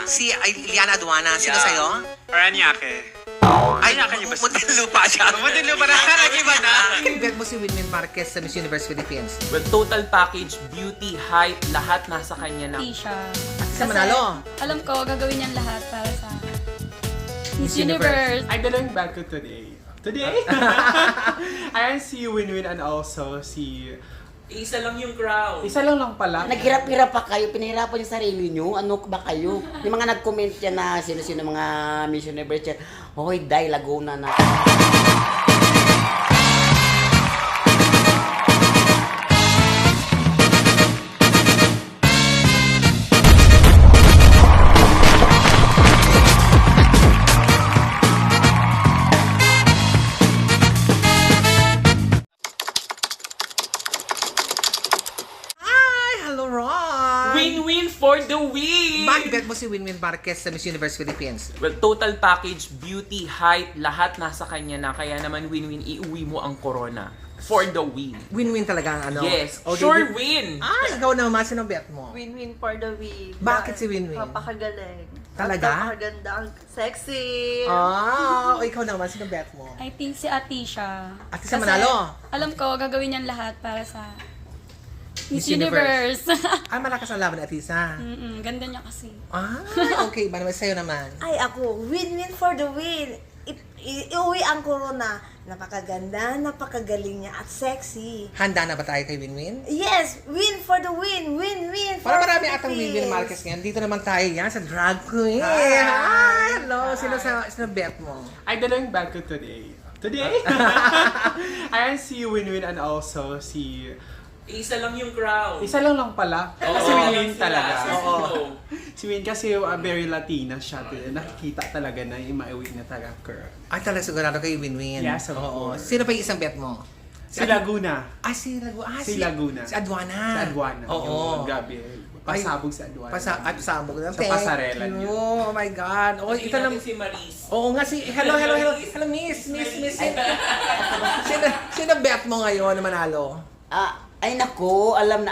Si Iliana Aduana. Sino Yeah. sa'yo? Paranaque. Ay, Paranaque ba siya? Muntinlupa siya. Muntinlupa na. Nag-iba na. Bet mo si Winwin Marquez sa Miss Universe Philippines. Well, total package, beauty, height, lahat nasa kanya na. Tisha. Sa Manalo. Alam ko, gagawin niyang lahat para sa Miss Miss Universe. Universe. I belong back to today. Today? Ayan si Winwin and also si... Isa lang yung crown. Isa lang pala. Naghirap-hirap pa kayo, pinahirapan yung sarili nyo. Ano ba kayo? Yung mga nag-comment yan na sino-sino mga Miss Universe yan. Hoy, Day, Laguna na. Hi! Hello, Ron! Win-win for the win! Bakit bet mo si Winwin Marquez sa Miss Universe Philippines? Well, total package, beauty, height, lahat nasa kanya na. Kaya naman win-win, iuwi mo ang corona. For the win. Win-win talaga ang ano? Yes, Okay, sure win! Ikaw naman, sino bet mo? Win-win for the win. Bakit si Winwin? Napakagaling. Talaga? Napakaganda. Ang sexy. Ikaw naman, sino bet mo? I think si Atisha. Atisha Kasi Manalo. Alam ko, gagawin niyang lahat para sa Miss Miss Universe. Malakas ang laban, Atisa. Ganda niya kasi. Okay. Ba naman sa'yo naman? Ay, ako. Win-win for the win. Iuwi ang corona. Napakaganda, napakagaling niya, at sexy. Handa na ba tayo kay Winwin? Yes! Win for the win! Win-win for Para marami the atang Philippines. Winwin Marquez ngayon. Dito naman tayo yan sa drag queen. Hi! Hello! Sino bet mo? I belong back to today. Today? Ayan si Winwin and also si... Isa lang yung crown. Isa lang pala. Si Winwin talaga. Oo. Si Win kasi very Latina siya. Nakikita talaga na yung maiwi na talaga girl. Ay, talaga sigurado kay Winwin. Yes, of Oo. course. Sino pa yung isang bet mo? Si Laguna. Si Laguna. Si Laguna. Si Adwana. Si Adwana. Oo. Yung Grabe. Pasabog si Adwana. Pasabog na. Sa pasarela Thank niyo. you. Oh my God. Oh, ito na. si Maris. Oo nga si... Hello, miss. Sino bet mo ngayon na manalo? Ay nako, alam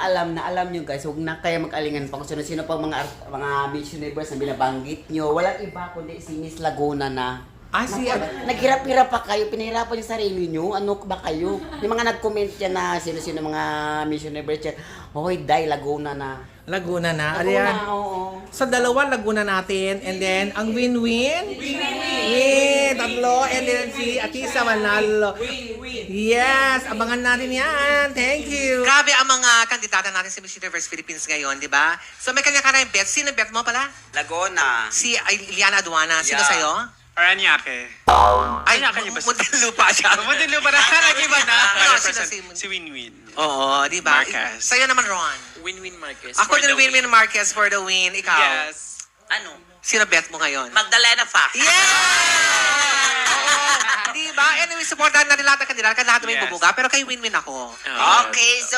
nyo guys, huwag na kayo mag-alingan pa kung sino-sino pang mga Miss Universe na binabanggit nyo. Walang iba kundi si Miss Laguna na. Naghirap-hirap pa kayo, pinahirapan yung sarili nyo. Ano ba kayo? Yung mga nag-comment yan na sino-sino mga Miss Universe yan. Hoy, Day, Laguna na. Laguna na. Laguna, oo. Sa dalawa, Laguna natin. And then, ang win-win? Win! Tatlo. And then, si Atisa Manalo. Win-win. Yes! Abangan natin yan. Thank you. Grabe ang mga kandidata natin sa Miss Universe Philippines ngayon, di ba? So, may kanya-kanya bet. Sino bet mo pala? Laguna. Si Iliana Aduana. Sino Yeah. sa'yo? Paranaque. Ay, Paranaque ba siya? Muntinlupa siya. Muntinlupa na. Nag-iba na. Sino Si Winwin. Oo, di ba? Marquez. Sa'yo naman, Ron. Win-win Marquez. Ako din Winwin Marquez for the win. Ikaw? Yes. Ano? Sino bet mo ngayon? Magdalena Fox. Yeah! Di ba? Anyway, supportahan natin lahat ng kandidato. Lahat may Yes. bubuga. Pero kay Winwin ako. Okay, so